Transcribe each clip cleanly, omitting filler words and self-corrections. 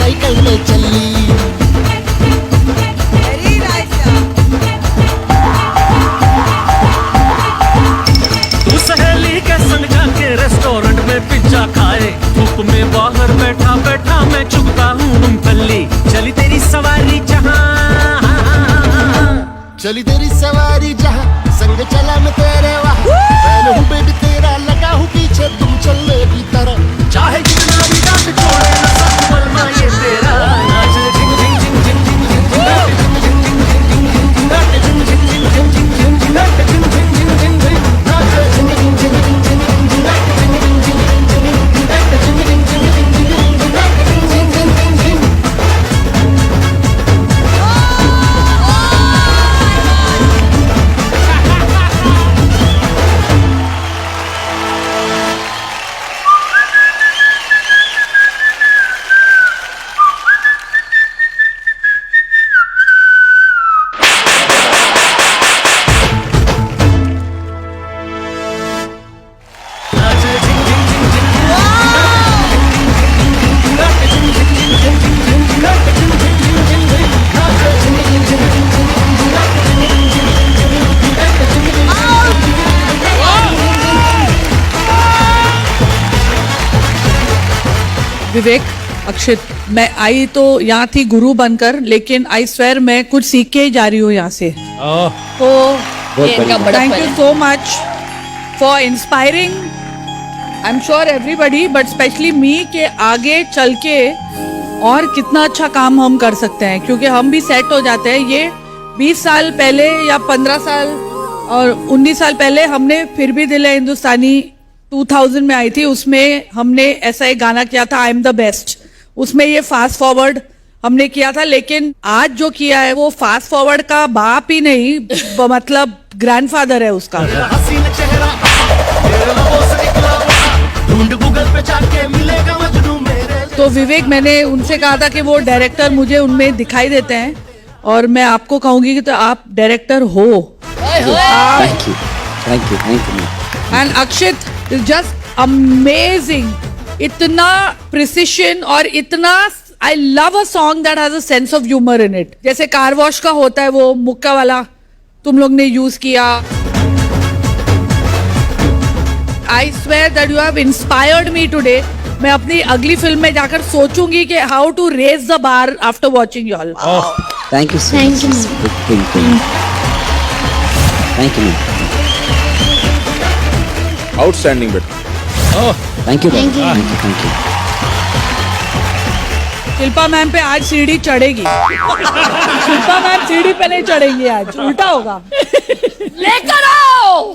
Cycle पे चली। तू सहेली के संग जाके रेस्टोरेंट में पिज्जा खाए, धूप में बाहर बैठा बैठा मैं चुगता हूँ मूंगफली। चली तेरी सवारी जहाँ, चली तेरी सवारी जहाँ, संग चला मैं तेरे वहाँ। फैन हूँ बेबी तेरा, लगा हूँ पीछे तुम चल मेरी तरह। चाहे जितना भी डांट छोड़े ना सब बलमा ये तेरा। नाच झिंग झिंग झिंग झिंग झिंग झिंग झिंग, नाच झिंग झिंग झिंग झिंग झिंग झिंग, नाच झिंग झिंग झिंग झिंग झिंग झिंग, नाच झिंग झिंग झिंग झिंग झिंग, नाच झिंग झिंग झिंग झिंग झिंग, नाच झिंग झिंग झिंग झिंग झिंग, नाच झिंग झिंग झिंग झिंग झिंग। विवेक, अक्षित, मैं आई तो यहाँ थी गुरु बनकर, लेकिन आई स्वेर मैं कुछ सीख के ही जा रही हूँ यहाँ से। तो thank you so much for inspiring, I am sure everybody, but specially me, के आगे चल के और कितना अच्छा काम हम कर सकते हैं, क्योंकि हम भी सेट हो जाते हैं। ये 20 साल पहले या 15 साल और 19 साल पहले हमने फिर भी दिल है हिंदुस्तानी 2000 में आई थी, उसमें हमने ऐसा एक गाना किया था, आई एम द बेस्ट। उसमें ये फास्ट फॉरवर्ड हमने किया था, लेकिन आज जो किया है वो फास्ट फॉरवर्ड का बाप ही नहीं, मतलब ग्रैंडफादर है उसका। हसीन चेहरा मेरे लबों से निकला, ढूंढ गूगल पे जाके मिलेगा मजनू मेरे। तो विवेक, मैंने उनसे कहा था कि वो डायरेक्टर मुझे उनमें दिखाई देते हैं, और मैं आपको कहूंगी कि तो आप डायरेक्टर हो। Thank you thank you thank you. And Akshit is just amazing, इतना प्रिसिशन और इतना, I love a song that has a sense of humour in it. जैसे कार वॉश का होता है वो मुक्का वाला तुम लोग ने यूज किया। I swear that you have inspired me today. मैं अपनी अगली फिल्म में जाकर सोचूंगी कि how to raise the bar after watching you all. Thank you so much. Thank you. Outstanding बेटा। Thank you thank you. Shilpa ma'am पे आज सीढ़ी चढ़ेगी। शिल्पा मैम सीढ़ी पे नहीं चढ़ेंगी, आज उल्टा होगा। लेकर आओ।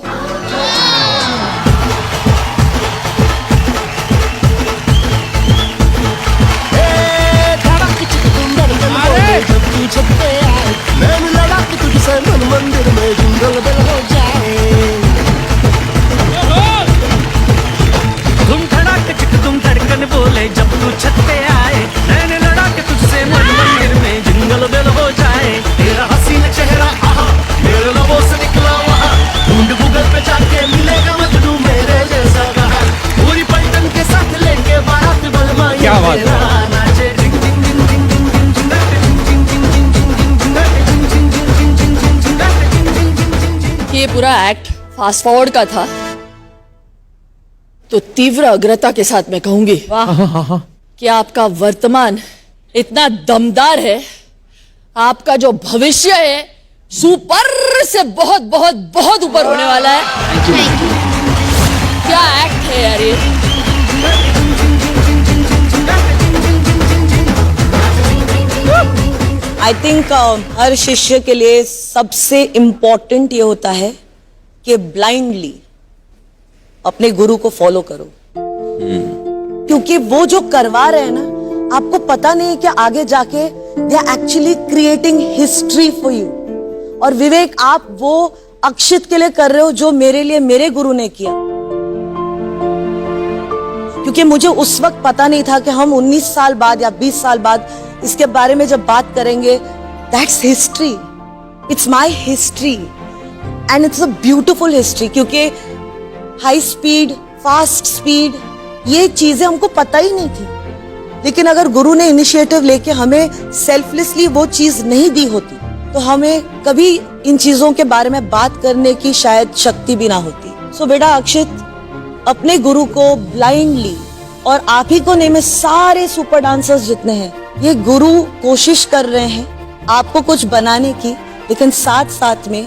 जब तू छत पे आए, मैंने लड़ा कि तुझसे मन मंदिर में जिंगल बेल हो जाए। धुम धड़ाक चिक तुम धड़कन बोले जब तू छत पे आए, मैंने लड़ा के तुझसे मन मंदिर में जिंगल बेल हो जाए। तेरा हसीन चेहरा आहा मेरे लबों से निकला वहाँ, ढूंढ गूगल पे जाके मिलेगा मजनू मेरे जैसा कहा। पूरी पलटन के साथ लेके बारात बलमा ये क्या बात तेरा। नाचे झिंग झिंग झिंग झिंग झिंग झिंग झिंग, नाचे झिंग झिंग झिंग झिंग झिंग झिंग, नाचे झिंग झिंग झिंग झिंग झिंग झिंग, नाचे झिंग झिंग झिंग झिंग झिंग। ये पूरा एक्ट फास्ट फॉरवर्ड का था, तो तीव्र अग्रता के साथ मैं कहूंगी कि आपका वर्तमान इतना दमदार है, आपका जो भविष्य है सुपर से बहुत बहुत बहुत ऊपर होने वाला है। क्या एक्ट है यार ये। आई थिंक हर शिष्य के लिए सबसे इम्पोर्टेंट ये होता है कि ब्लाइंडली अपने गुरु को फॉलो करो, क्योंकि वो जो करवा रहे हैं ना, आपको पता नहीं कि आगे जाके they are actually creating history for you. और विवेक, आप वो अक्षित के लिए कर रहे हो जो मेरे लिए मेरे गुरु ने किया, क्योंकि मुझे उस वक्त पता नहीं था कि हम 19 साल बाद या 20 साल बाद इसके बारे में जब बात करेंगे, that's history, it's my history and it's a beautiful history. क्योंकि हाई स्पीड, फास्ट स्पीड, ये चीजें हमको पता ही नहीं थी। लेकिन अगर गुरु ने इनिशिएटिव लेके हमें सेल्फलेसली वो चीज नहीं दी होती तो हमें कभी इन चीजों के बारे में बात करने की शायद शक्ति भी ना होती। सो बेटा अक्षित, अपने गुरु को ब्लाइंडली, और आप ही को नहीं, में सारे सुपर डांसर्स जितने हैं, ये गुरु कोशिश कर रहे हैं आपको कुछ बनाने की, लेकिन साथ साथ में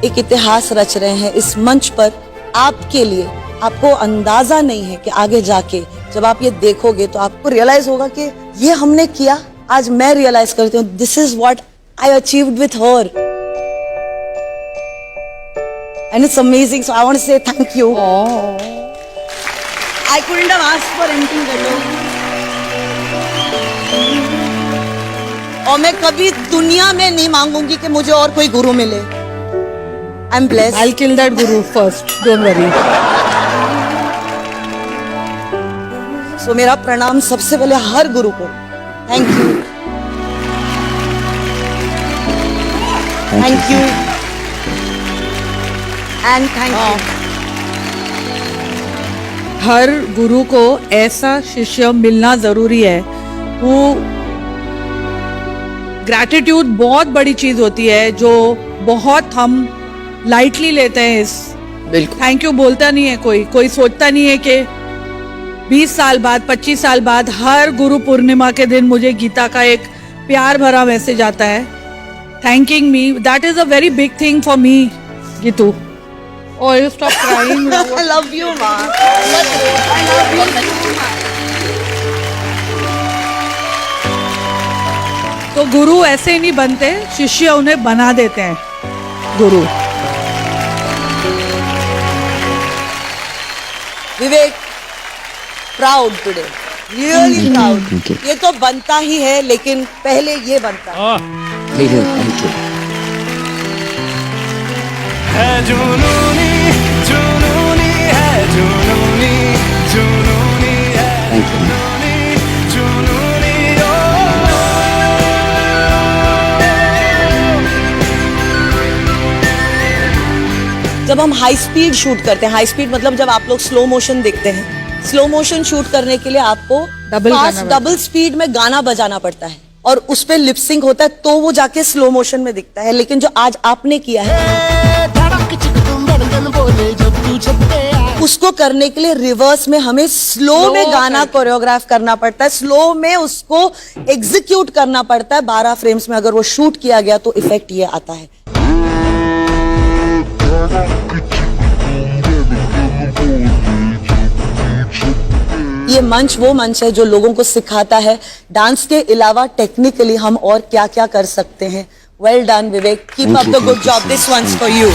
एक इतिहास रच रहे हैं इस मंच पर आपके लिए। आपको अंदाजा नहीं है कि आगे जाके जब आप ये देखोगे तो आपको रियलाइज होगा कि ये हमने किया। आज मैं रियलाइज करती हूँ, this is what I achieved with her, and it's amazing. So I want to say thank you. I couldn't have asked for anything better, और मैं कभी दुनिया में नहीं मांगूंगी कि मुझे और कोई गुरु मिले। I am blessed. I'll kill that guru first. Don't worry. So मेरा प्रणाम सबसे पहले हर गुरु को। Thank you, thank you and thank you. हर गुरु को ऐसा शिष्य मिलना जरूरी है। वो ग्रैटिट्यूड बहुत बड़ी चीज होती है जो बहुत हम लाइटली लेते हैं। इस बिल्कुल थैंक यू बोलता नहीं है कोई सोचता नहीं है कि 20 साल बाद 25 साल बाद हर गुरु पूर्णिमा के दिन मुझे गीता का एक प्यार भरा मैसेज आता है thanking me. That is a very big thing for me Geetu. Oh, you stop crying. I love you, ma. तो गुरु ऐसे नहीं बनते, शिष्य उन्हें बना देते हैं गुरु। Vivek, proud today, really proud. Thank you. ये तो बनता ही है, लेकिन पहले ये बनता है। Thank you. Thank you. है जुनूनी जुनूनी है जुनूनी जुनूनी है Thank you. जुनूनी जब हम हाई स्पीड शूट करते हैं, हाई स्पीड मतलब जब आप लोग स्लो मोशन देखते हैं, स्लो मोशन शूट करने के लिए आपको डबल स्पीड में गाना बजाना पड़ता है और उस पे लिपसिंग होता है, तो वो जाके स्लो मोशन में दिखता है। लेकिन जो आज आपने किया है, धड़क चिक तुम धड़कन बोले जब तू छत पे आए। उसको करने के लिए रिवर्स में हमें स्लो में गाना कोरियोग्राफ करना पड़ता है, स्लो में उसको एग्जीक्यूट करना पड़ता है। 12 फ्रेम्स में अगर वो शूट किया गया तो इफेक्ट ये आता है। ये मंच वो मंच है जो लोगों को सिखाता है डांस के अलावा टेक्निकली हम और क्या क्या कर सकते हैं। Well done Vivek, keep up the good job, this one's for you.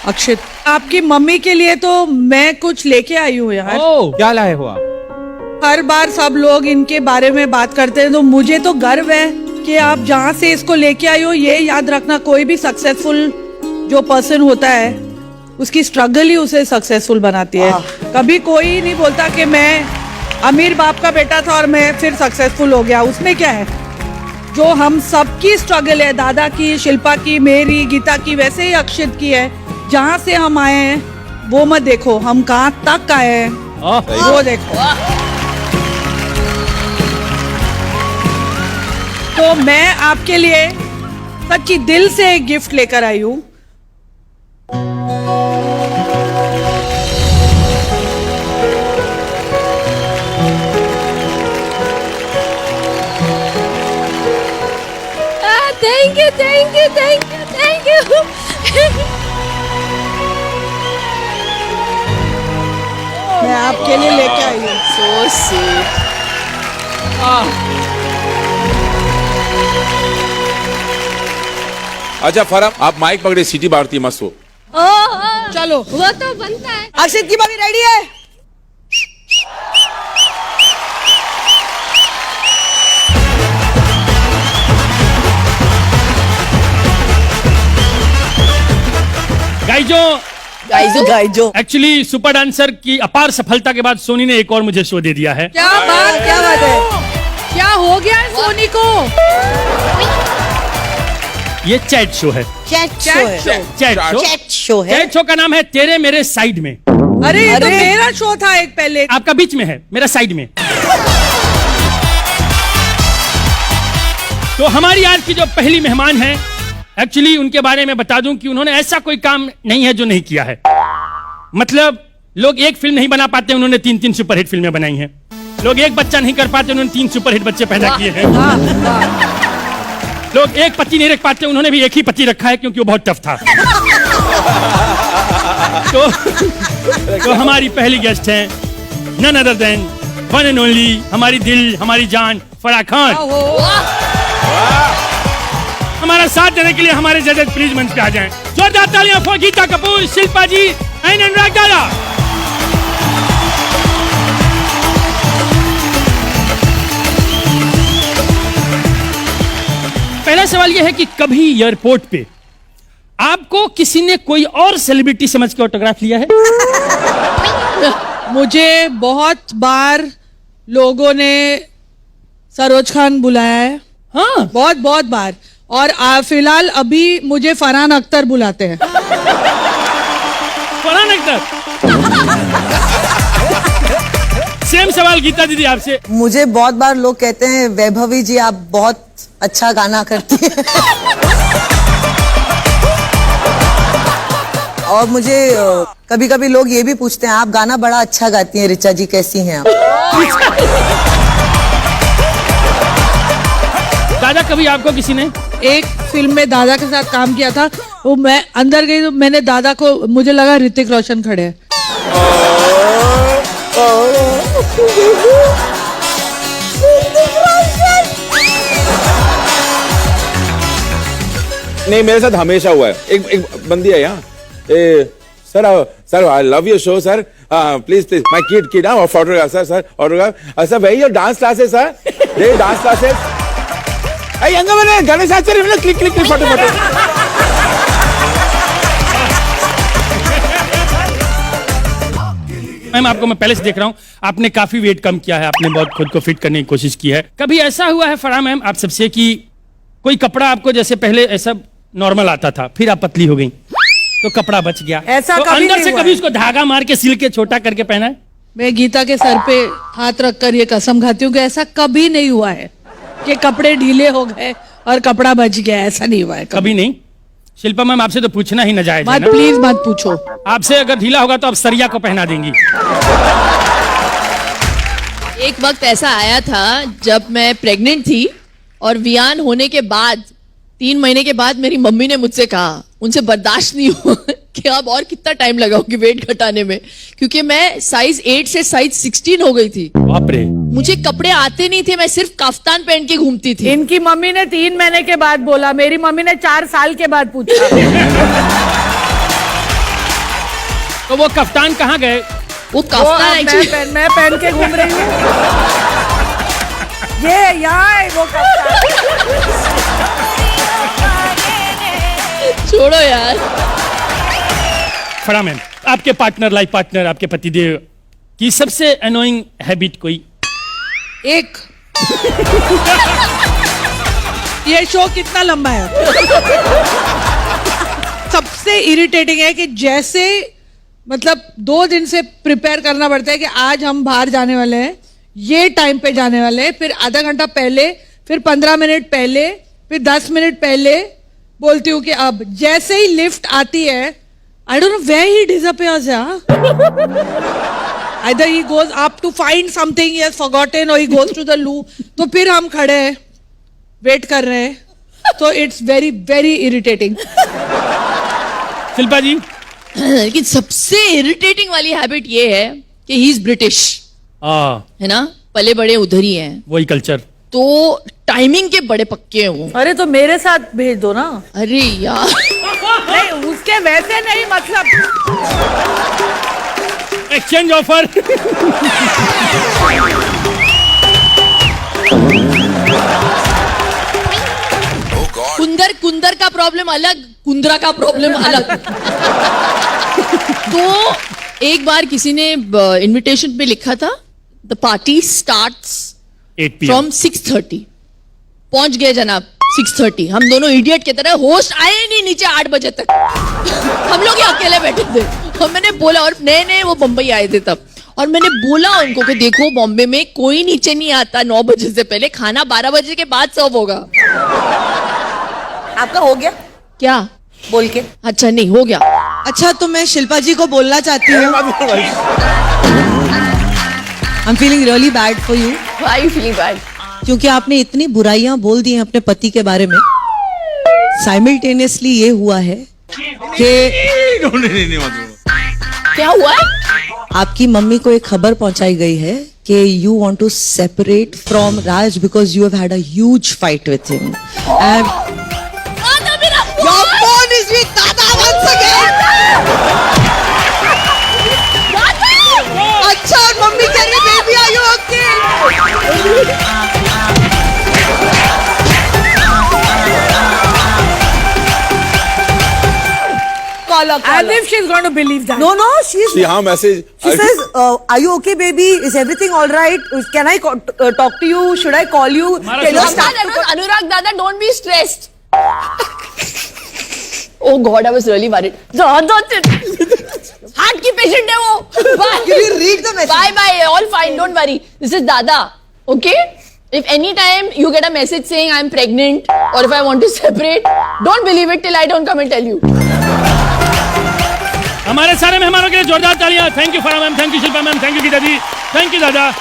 Akshit, आपकी मम्मी के लिए तो मैं कुछ लेके आई हूँ यार। क्या लाए हो आप? हर बार सब लोग इनके बारे में बात करते हैं तो मुझे तो गर्व है कि आप जहाँ से इसको लेके आई हो। ये याद रखना, कोई भी सक्सेसफुल जो पर्सन होता है उसकी स्ट्रगल ही उसे सक्सेसफुल बनाती है। कभी कोई नहीं बोलता कि मैं अमीर बाप का बेटा था और मैं फिर सक्सेसफुल हो गया। उसमें क्या है, जो हम सबकी स्ट्रगल है, दादा की, शिल्पा की, मेरी, गीता की, वैसे ही अक्षित की है। जहाँ से हम आए हैं वो मत देखो, हम कहाँ तक आए हैं वो देखो। तो मैं आपके लिए सच्ची दिल से एक गिफ्ट लेकर आई हूँ। Thank you thank you thank you thank you. मैं आपके लिए लेके आई हूँ। So sweet. अच्छा फरम, आप माइक पकड़े, सीटी मारती मस्त हो। चलो वो तो बनता है। अक्षित की मम्मी रेडी है? गाइजो एक्चुअली सुपर डांसर की अपार सफलता के बाद सोनी ने एक और मुझे शो दे दिया है। क्या बात है, क्या हो गया है सोनी को? ये चैट शो है। चैट शो है। Chat show. चैट शो है। चैट शो का नाम है तेरे मेरे साइड में। अरे ये तो मेरा शो था एक पहले। आपका बीच में है, मेरा साइड में। तो हमारी आज की जो पहली मेहमान है, एक्चुअली उनके बारे में बता दूं कि उन्होंने ऐसा कोई काम नहीं है जो नहीं किया है। मतलब लोग एक फिल्म नहीं बना पाते, उन्होंने 3 सुपरहिट फिल्में बनाई हैं। लोग एक बच्चा नहीं कर पाते, उन्होंने 3 सुपरहिट बच्चे पैदा किए हैं। लोग एक पति नहीं रख पाते, उन्होंने भी एक ही पति रखा है क्योंकि वो बहुत टफ था। तो हमारी पहली गेस्ट हैं none other than one and only हमारी दिल हमारी जान फराह खान। हमारा साथ देने के लिए हमारे जजेस प्लीज मंच पे आ जाएं। जोरदार तालियां फॉर गीता कपूर, शिल्पा जी एंड अनुराग दादा। पहला सवाल यह है कि कभी एयरपोर्ट पे आपको किसी ने कोई और सेलिब्रिटी समझ के ऑटोग्राफ लिया है? मुझे बहुत बार लोगों ने सरोज खान बुलाया है। हाँ, बहुत बहुत बार। और फिलहाल अभी मुझे फरहान अख्तर बुलाते हैं। फरहान अख्तर। सेम सवाल गीता दीदी आपसे। मुझे बहुत बार लोग कहते हैं वैभवी जी आप बहुत अच्छा गाना करती हैं। और मुझे कभी कभी लोग ये भी पूछते हैं आप गाना बड़ा अच्छा गाती हैं ऋचा जी, कैसी हैं आप? दादा कभी आपको किसी ने? एक फिल्म में दादा के साथ काम किया था, वो मैं अंदर गई तो मैंने दादा को, मुझे लगा ऋतिक रोशन खड़े हैं। नहीं मेरे साथ हमेशा हुआ है। एक बंदी है यहाँ, sir I love your show sir, please please my kid autograph sir autograph sir very your dance classes sir, ये डांस क्लासेस यंग मैंने Ganesh Acharya click click click photo photo. Ma'am आपको मैं पहले से देख रहा हूँ, आपने काफी वेट कम किया है, आपने बहुत खुद को फिट करने की कोशिश की है। कभी ऐसा हुआ है फराह मैम आप सबसे कि कोई कपड़ा आपको जैसे पहले ऐसा नॉर्मल आता था, फिर आप पतली हो गई तो कपड़ा बच गया, ऐसा तो कभी अंदर नहीं से हुआ कभी है। उसको धागा मार के सिल के छोटा करके पहना है? मैं गीता के सर पे हाथ रखकर ये कसम खाती हूँ कि ऐसा कभी नहीं हुआ है कि कपड़े ढीले हो गए और कपड़ा बच गया। ऐसा नहीं हुआ है कभी नहीं। शिल्पा मैम आपसे तो पूछना ही नाजायज है मत, ना? प्लीज मत पूछो। आपसे अगर ढीला होगा तो आप सरिया को पहना देंगी। एक वक्त ऐसा आया था जब मैं प्रेग्नेंट थी और वियान होने के बाद 3 महीने के बाद मेरी मम्मी ने मुझसे कहा, उनसे बर्दाश्त नहीं हुआ कि अब और कितना टाइम लगाओगी वेट घटाने में, क्योंकि मैं साइज 8 से साइज 16 हो गई थी। बाप रे। मुझे कपड़े आते नहीं थे, मैं सिर्फ कफ्तान पहन के घूमती थी। इनकी मम्मी ने 3 महीने के बाद बोला, मेरी मम्मी ने 4 साल के बाद पूछा। तो वो कफ्तान कहाँ गए? वो कफ्तान actually- मैं पहन के घूम रही हूँ। ये यहाँ है वो कफ्तान। छोड़ो यार। फराह मैम आपके पार्टनर, लाइफ पार्टनर, आपके पतिदेव की सबसे अनोइंग हैबिट कोई? एक ये शो कितना लंबा है? सबसे इरिटेटिंग है कि जैसे मतलब 2 दिन से प्रिपेयर करना पड़ता है कि आज हम बाहर जाने वाले हैं, ये टाइम पे जाने वाले हैं, फिर आधा घंटा पहले, फिर 15 मिनट पहले, फिर 10 मिनट पहले बोलती हूँ कि अब जैसे ही लिफ्ट आती है, I don't know where he disappears. Either he goes up to find something he has forgotten or he goes to the loo. तो फिर हम खड़े हैं, वेट कर रहे हैं, तो it's very very irritating. Shilpa ji? लेकिन सबसे इरिटेटिंग वाली हैबिट ये है कि ही इज ब्रिटिश, है ना, पले बड़े उधर ही हैं, वही कल्चर, तो टाइमिंग के बड़े पक्के हैं वो। अरे तो मेरे साथ भेज दो ना। अरे यार नहीं उसके वैसे नहीं, मतलब एक्सचेंज ऑफर। कुंदर कुंदर का प्रॉब्लम अलग, कुंदरा का प्रॉब्लम अलग। तो एक बार किसी ने इनविटेशन पे लिखा था the party starts 8 PM from 6:30। पहुंच गए जनाब 6:30 हम दोनों इडियट की तरह, होस्ट आए नहीं नीचे 8 बजे तक हम लोग ही अकेले बैठे थे। और मैंने बोला, और नए वो बम्बई आए थे तब, और मैंने बोला उनको कि देखो बॉम्बे में कोई नीचे नहीं आता 9 बजे से पहले, खाना 12 बजे के बाद सर्व होगा। आपका हो गया क्या बोल के? अच्छा नहीं हो गया। अच्छा, तो मैं शिल्पा जी को बोलना चाहती हूँ, I am feeling really bad for you. Why you feeling bad? क्योंकि आपने इतनी बुराइयां बोल दी हैं अपने पति के बारे में। साइमल्टेनियसली ये हुआ है कि क्या हुआ है? आपकी मम्मी को एक खबर पहुंचाई गई है कि you want to separate from Raj because you have had a huge fight with him. दादा मेरा Your phone is with Dada once again. अच्छा, और मम्मी कह रही baby are you okay? Call her. As if she's going to believe that. No, she's. See how message. She says, "Are you okay, baby? Is everything all right? Can I talk to you? Should I call you? Tell us That was Anurag Dada, don't be stressed. Oh God, I was really worried. Heart की patient है वो। Bye. Can you read the message? Bye bye, all fine, don't worry. This is Dada, okay? If any time you get a message saying I'm pregnant or if I want to separate, don't believe it till I don't come and tell you. हमारे सारे मेहमानों के लिए जोरदार तालियां। Thank you Farah ma'am, thank you Shilpa ma'am, thank you Geeta ji, thank you दादा।